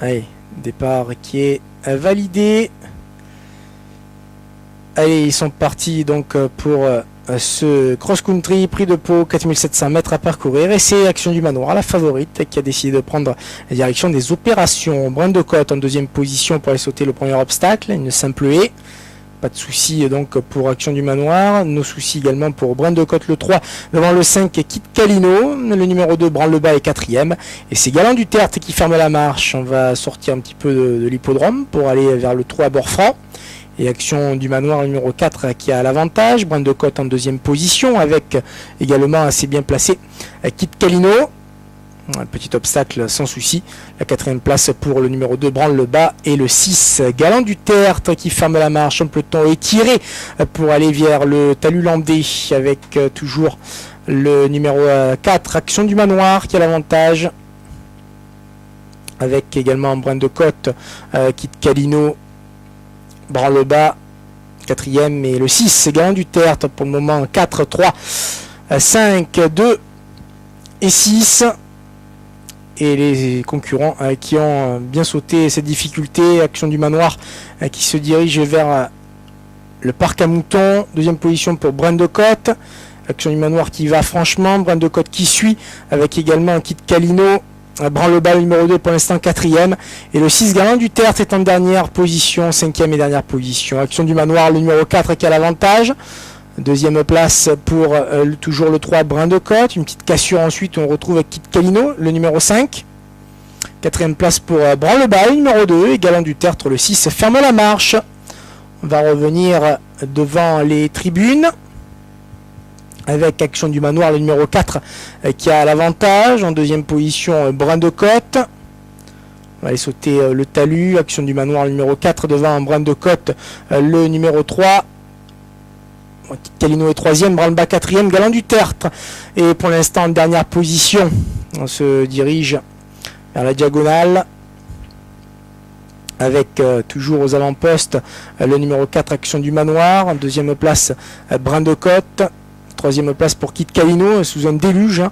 Allez, départ qui est validé. Allez, ils sont partis donc pour ce cross-country, prix de Pau, 4700 mètres à parcourir. Et c'est Action du Manoir, la favorite, qui a décidé de prendre la direction des opérations. Brun de Côte en deuxième position pour aller sauter le premier obstacle, une simple haie. Pas de soucis donc pour Action du Manoir. Nos soucis également pour Brun de Côte le 3 devant le 5 Kit Calino. Le numéro 2 Branle-le-Bas est quatrième. Et c'est Galant du Tertre qui ferme la marche. On va sortir un petit peu de l'hippodrome pour aller vers le 3 bord franc. Et Action du Manoir numéro 4 qui a l'avantage. Brun de Côte en deuxième position avec également assez bien placé Kit Calino. Un petit obstacle sans souci. La quatrième place pour le numéro 2 Branle-le-Bas et le 6 Galant du Tertre qui ferme la marche. Un peloton étiré pour aller vers le talus landais avec toujours le numéro 4 Action du Manoir qui a l'avantage. Avec également Brun de Côte, Kit Calino, Branle-le-Bas, quatrième et le 6 Galant du Tertre pour le moment 4, 3, 5, 2 et 6. Et les concurrents qui ont bien sauté cette difficulté, Action du Manoir qui se dirige vers le parc à moutons, deuxième position pour Brun de Côte, Action du Manoir qui va franchement, Brun de Côte qui suit, avec également Kit Calino, Branle-le-Bas numéro 2 pour l'instant quatrième, et le 6 Galant du Tertre est en dernière position, cinquième et dernière position. Action du Manoir, le numéro 4 qui a l'avantage. Deuxième place pour toujours le 3 Brun de Côte. Une petite cassure ensuite, on retrouve Kit Calino, le numéro 5. Quatrième place pour Branle-le-Bas, le numéro 2. Et Galant du Tertre, le 6, ferme la marche. On va revenir devant les tribunes. Avec Action du Manoir, le numéro 4 qui a l'avantage. En deuxième position, Brun de Côte. On va aller sauter le talus. Action du Manoir, le numéro 4 devant Brun de Côte, le numéro 3. Calino est troisième, Branle-le-Bas quatrième, Galant du Tertre. Et pour l'instant, en dernière position, on se dirige vers la diagonale. Avec toujours aux avant-postes le numéro 4, Action du Manoir. En deuxième place, Brun de Côte. Troisième place pour Kit Calino, sous un déluge.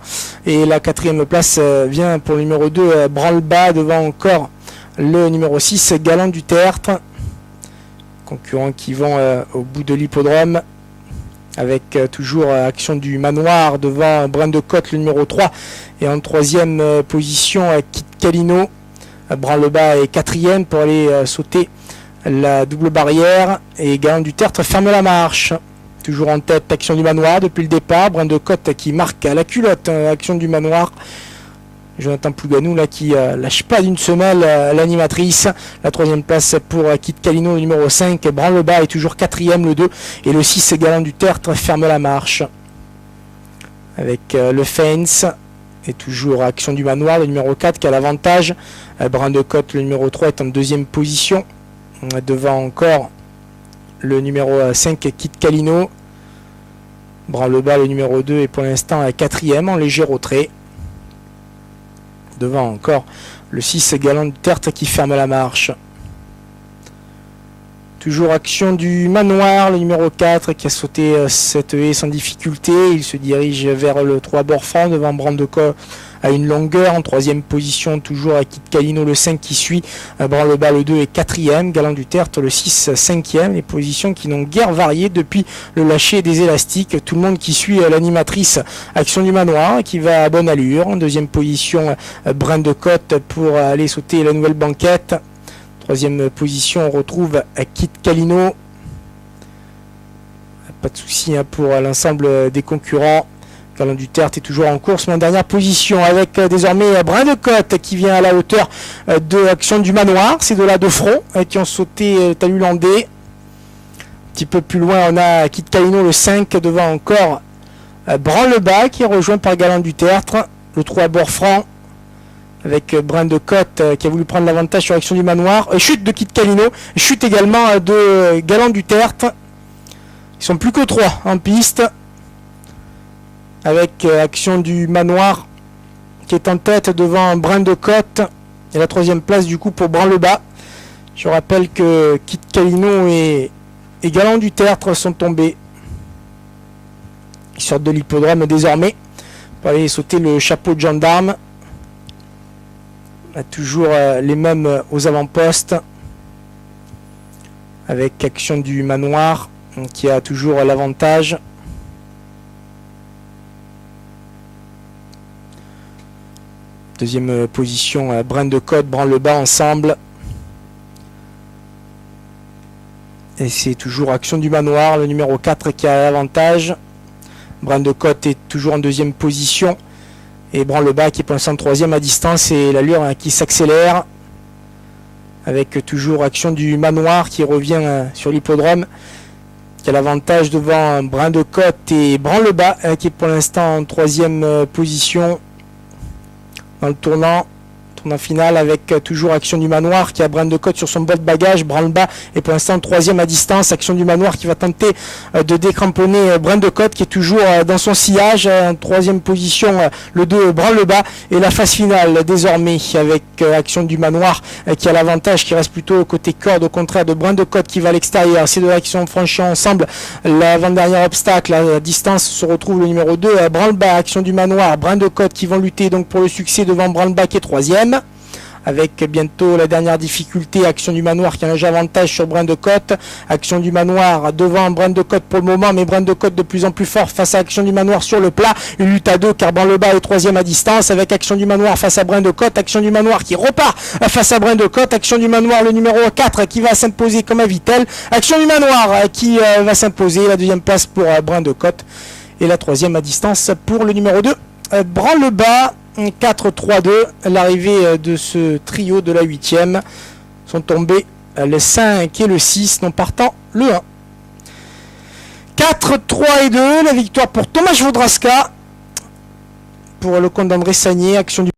Et la quatrième place vient pour le numéro 2, Branle-le-Bas, devant encore le numéro 6, Galant du Tertre. Concurrents qui vont au bout de l'hippodrome. Avec toujours Action du Manoir devant Brun de Côte, le numéro 3. Et en troisième position, Kit Calino. Branle-le-Bas est quatrième pour aller sauter la double barrière. Et Galant du Tertre ferme la marche. Toujours en tête, Action du Manoir depuis le départ. Brun de Côte qui marque à la culotte. Action du Manoir. Jonathan Plouganou là qui lâche pas d'une semelle l'animatrice. La troisième place pour Kit Calino, le numéro 5. Branle-le-Bas est toujours quatrième, le 2. Et le 6 Galant du Tertre ferme la marche. Avec le Fence. Et toujours Action du Manoir, le numéro 4 qui a l'avantage. Brun de Côte, le numéro 3 est en deuxième position. Devant encore le numéro 5 Kit Calino. Branle-le-Bas, le numéro 2 est pour l'instant quatrième en léger retrait. Devant encore le 6 Galant du Tertre qui ferme la marche. Toujours Action du Manoir, le numéro 4 qui a sauté cette haie sans difficulté. Il se dirige vers le 3 bord franc devant Brun de Côte à une longueur. En troisième position, toujours à Kit Calino, le 5 qui suit. Branle-le-Bas, le 2 est quatrième. Galant du Tertre, le 6, cinquième. Les positions qui n'ont guère varié depuis le lâcher des élastiques. Tout le monde qui suit l'animatrice Action du Manoir qui va à bonne allure. En deuxième position, Brun de Côte pour aller sauter la nouvelle banquette. Troisième position, on retrouve Kit Calino. Pas de souci pour l'ensemble des concurrents. Galant du Tertre est toujours en course, mais en dernière position, avec désormais Brun de Côte qui vient à la hauteur de Action du Manoir. C'est de là de front qui ont sauté talus landais. Un petit peu plus loin, on a Kit Calino, le 5, devant encore Branle-le-Bas qui est rejoint par Galant du Tertre. Le 3 bord franc. Avec Brun de Côte qui a voulu prendre l'avantage sur Action du Manoir. Chute de Kit Calino. Chute également de Galant du Tertre. Ils sont plus que 3 en piste. Avec Action du Manoir qui est en tête devant Brun de Côte. Et la troisième place du coup pour Branle-le-Bas. Je rappelle que Kit Calino et Galant du Tertre sont tombés. Ils sortent de l'hippodrome désormais pour aller sauter le chapeau de gendarme. toujours les mêmes aux avant-postes, avec Action du Manoir qui a toujours l'avantage. Deuxième position, Brin de Côte, Branle-Bas ensemble. Et c'est toujours Action du Manoir, le numéro 4 qui a l'avantage. Brin de Côte est toujours en deuxième position. Et Branle-Bas qui est pour l'instant troisième à distance et l'allure qui s'accélère. Avec toujours Action du Manoir qui revient sur l'hippodrome. Qui a l'avantage devant Brin de Côte et Branle-Bas qui est pour l'instant en troisième position. Dans le tournant final avec toujours Action du Manoir qui a Brin de Côte sur son bol de bagage. Branle-Bas est pour l'instant troisième à distance. Action du Manoir qui va tenter de décramponner Brin de Côte qui est toujours dans son sillage. En troisième position, le 2 Branle-Bas. Et la phase finale désormais avec Action du Manoir qui a l'avantage, qui reste plutôt côté corde, au contraire de Brin de Côte qui va à l'extérieur. Ces deux-là qui sont franchis ensemble. L'avant-dernier obstacle à distance se retrouve le numéro 2 Branle-Bas, Action du Manoir, Brin de Côte qui vont lutter donc pour le succès devant Branle-Bas qui est troisième. Avec bientôt la dernière difficulté, Action du Manoir qui a un léger avantage sur Brin de Côte. Action du Manoir devant Brin de Côte pour le moment, mais Brin de Côte de plus en plus fort face à Action du Manoir sur le plat. Une lutte à deux car Branle-Bas est troisième à distance avec Action du Manoir face à Brin de Côte. Action du Manoir qui repart face à Brin de Côte. Action du Manoir, le numéro 4 qui va s'imposer comme un Vitel. Action du Manoir qui va s'imposer, la deuxième place pour Brin de Côte. Et la troisième à distance pour le numéro 2, Branle-Bas. 4-3-2, l'arrivée de ce trio de la 8e sont tombés le 5 et le 6, non partant le 1. 4, 3 et 2, la victoire pour Thomas Vaudrasca pour le compte d'André Sagné, Action du